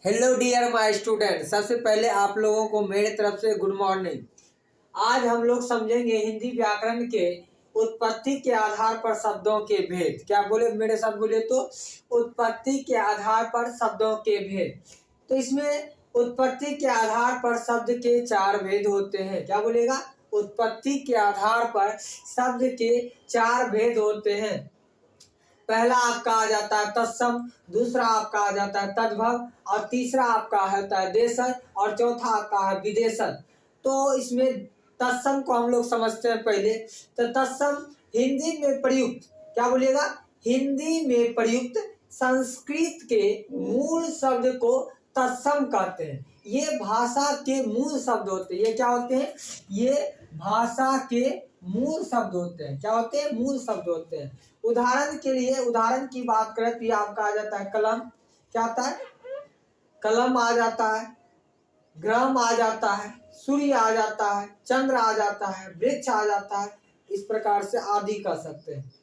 Hello dear my student, सबसे पहले आप लोगों को मेरे तरफ से गुड मॉर्निंग। आज हम लोग समझेंगे हिंदी व्याकरण के उत्पत्ति के आधार पर शब्दों के भेद। क्या बोले, मेरे साथ बोले तो उत्पत्ति के आधार पर शब्दों के भेद। तो इसमें उत्पत्ति के आधार पर शब्द के चार भेद होते हैं। क्या बोलेगा, उत्पत्ति के आधार पर शब्द के चार भेद होते हैं। पहला आपका आ जाता है तत्सम, दूसरा आपका आ जाता है तद्भव, और तीसरा आपका होता है देशज, और चौथा आपका है विदेशज। तो इसमें तत्सम को हम लोग समझते हैं पहले। तो तत्सम हिंदी में प्रयुक्त, क्या बोलिएगा, हिंदी में प्रयुक्त संस्कृत के मूल शब्द को तत्सम कहते हैं। ये भाषा के मूल शब्द होते हैं। ये क्या होते हैं, ये भाषा के मूल शब्द होते हैं। क्या होते हैं, मूल शब्द होते हैं। उदाहरण के लिए, उदाहरण की बात करें तो ये आपका आ जाता है कलम। क्या आता है, कलम आ जाता है, ग्राम आ जाता है, सूर्य आ जाता है, चंद्र आ जाता है, वृक्ष आ जाता है। इस प्रकार से आदि कर सकते हैं।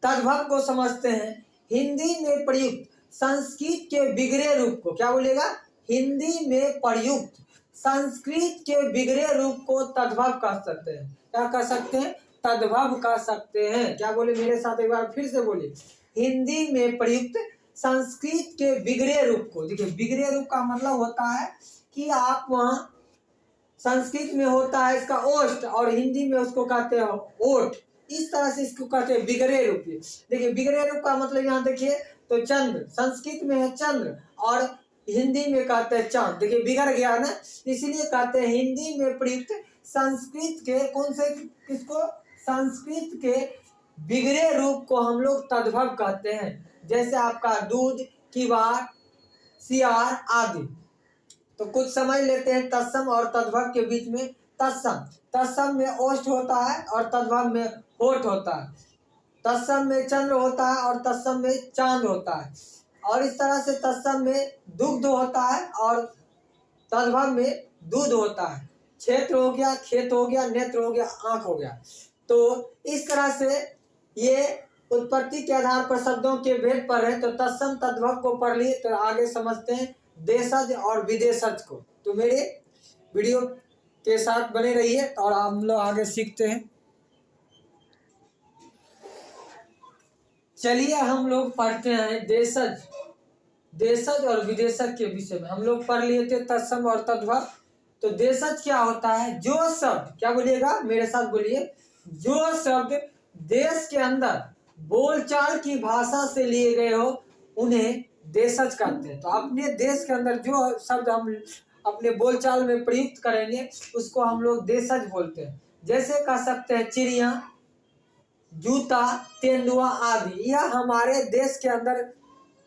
तद्भव को समझते हैं, हिंदी में प्रयुक्त संस्कृत के बिगड़े रूप को, क्या बोलेगा, हिंदी में प्रयुक्त संस्कृत के बिगड़े रूप को तद्भव कह सकते हैं। क्या कह सकते हैं, तद्भव कह सकते हैं। क्या बोले, मेरे साथ एक बार फिर से बोले, हिंदी में प्रयुक्त संस्कृत के बिगड़े रूप को। देखिए, बिगड़े रूप का मतलब होता है कि आप वहाँ संस्कृत में होता है इसका ओष्ठ, और हिंदी में उसको कहते हैं ओठ। इस तरह से इसको कहते हैं बिगड़े रूप। देखिए, बिगड़े रूप का मतलब यहाँ देखिए, तो चंद्र संस्कृत में है चंद्र, और हिंदी में कहते हैं चांद। देखिए, बिगड़ गया ना, इसलिए कहते हैं हिंदी में प्रयुक्त संस्कृत के कौन से, किसको, संस्कृत के बिगड़े रूप को हम लोग तद्भव कहते हैं। जैसे आपका दूध, किवाड़, सियार आदि। तो कुछ समझ लेते हैं तत्सम और तद्भव के बीच में। तत्सम, तत्सम में ओष्ठ होता है और तद्भव में होठ होता है। तत्सम में चंद्र होता है और तत्सम में चांद होता है। और इस तरह से तत्सम में दुग्ध होता है और तद्भव में दूध होता है। क्षेत्र हो गया, खेत हो गया, नेत्र हो गया, आंख हो गया। तो इस तरह से ये उत्पत्ति के आधार पर शब्दों के भेद पर है। तो तत्सम तद्भव को पढ़ लिए, तो आगे समझते हैं देशज और विदेशज को। तो मेरे वीडियो के साथ बने रहिए और हम लोग आगे सीखते हैं। चलिए हम लोग पढ़ते हैं देशज, देशज और विदेशज के विषय में। हम लोग पढ़ लिए थे तत्सम और तद्भव। तो देशज क्या होता है, जो शब्द, क्या बोलिएगा, मेरे साथ बोलिए, जो शब्द देश के अंदर बोलचाल की भाषा से लिए गए हो उन्हें देशज कहते हैं। तो अपने देश के अंदर जो शब्द हम अपने बोलचाल में प्रयुक्त करेंगे उसको हम लोग देशज बोलते हैं। जैसे कह सकते हैं चिड़िया, जूता, तेंदुआ आदि। यह हमारे देश के अंदर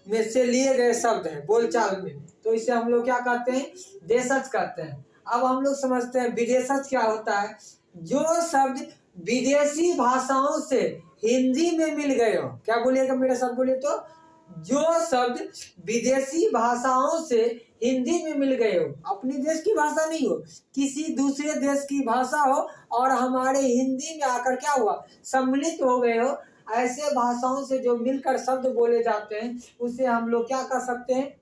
में से लिए गए शब्द हैं बोलचाल में। तो इसे हम लोग क्या कहते हैं, देशज कहते हैं। अब हम लोग समझते हैं विदेशज क्या होता है। जो शब्द विदेशी भाषाओं से हिंदी में मिल गए हो। क्या बोलिएगा, मेरे साथ बोलिए तो, जो शब्द विदेशी भाषाओं से हिंदी में मिल गए हो, अपने देश की भाषा नहीं हो, किसी दूसरे देश की भाषा हो और हमारे हिंदी में आकर क्या हुआ, सम्मिलित हो गए हो, ऐसे भाषाओं से जो मिलकर शब्द बोले जाते हैं उसे हम लोग क्या कर सकते हैं,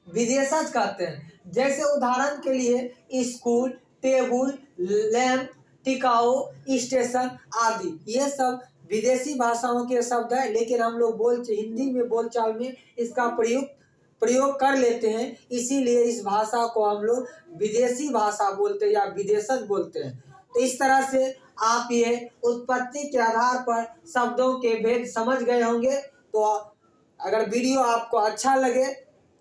विदेशज कहते हैं। जैसे उदाहरण के लिए स्कूल, टेबुल, लैंप, टिकाऊ, स्टेशन आदि, ये सब विदेशी भाषाओं के शब्द है। लेकिन हम लोग हिंदी में बोलचाल में इसका प्रयोग कर लेते हैं, इसीलिए इस भाषा को हम लोग विदेशी भाषा बोलते हैं या विदेशज बोलते हैं। तो इस तरह से आप ये उत्पत्ति के आधार पर शब्दों के भेद समझ गए होंगे। तो अगर वीडियो आपको अच्छा लगे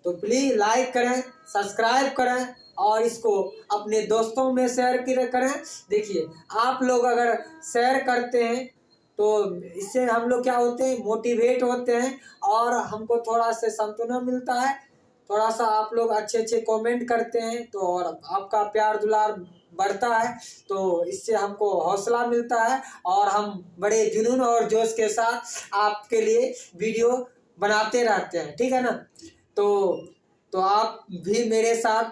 तो प्लीज़ लाइक करें, सब्सक्राइब करें और इसको अपने दोस्तों में शेयर करें। देखिए, आप लोग अगर शेयर करते हैं तो इससे हम लोग क्या होते हैं, मोटिवेट होते हैं और हमको थोड़ा सा सांत्वना मिलता है। थोड़ा सा आप लोग अच्छे अच्छे कमेंट करते हैं तो और आपका प्यार दुलार बढ़ता है, तो इससे हमको हौसला मिलता है और हम बड़े जुनून और जोश के साथ आपके लिए वीडियो बनाते रहते हैं। ठीक है ना। तो आप भी मेरे साथ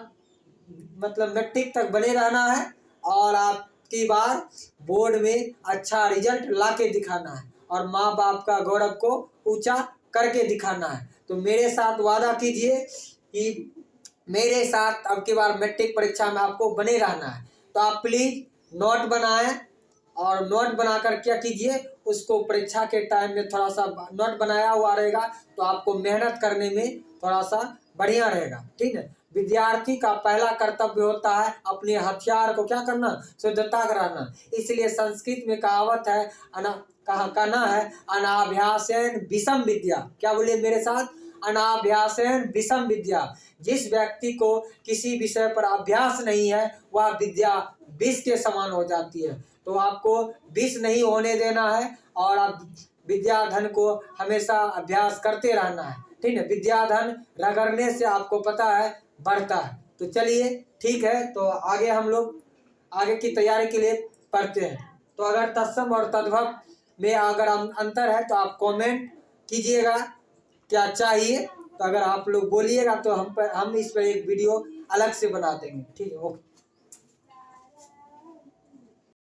मतलब मैट्रिक तक बने रहना है और आपकी बार बोर्ड में अच्छा रिजल्ट ला के दिखाना है और माँ बाप का गौरव को ऊंचा करके दिखाना है। तो मेरे साथ वादा कीजिए कि मेरे साथ अब की बार मैट्रिक परीक्षा में आपको बने रहना है। तो आप प्लीज़ नोट बनाएं और नोट बनाकर क्या कीजिए, उसको परीक्षा के टाइम में थोड़ा सा नोट बनाया हुआ रहेगा तो आपको मेहनत करने में थोड़ा सा बढ़िया रहेगा। ठीक है, विद्यार्थी का पहला कर्तव्य होता है अपने हथियार को क्या करना, शुद्धता कराना। इसलिए संस्कृत में कहावत है, कहना है अनाभ्यासेन विषम विद्या। क्या बोलिए मेरे साथ, अनाभ्यासेन विषम विद्या। जिस व्यक्ति को किसी विषय पर अभ्यास नहीं है वह विद्या विष के समान हो जाती है। तो आपको विष नहीं होने देना है और आप विद्या धन को हमेशा अभ्यास करते रहना है। ठीक है, विद्या धन रगड़ने से आपको पता है बढ़ता है। तो चलिए ठीक है, तो आगे हम लोग आगे की तैयारी के लिए पढ़ते हैं। तो अगर तत्सम और तद्भव में अगर अंतर है तो आप कमेंट कीजिएगा क्या चाहिए। तो अगर आप लोग बोलिएगा तो हम इस पर एक वीडियो अलग से बना देंगे। ठीक है, ओके।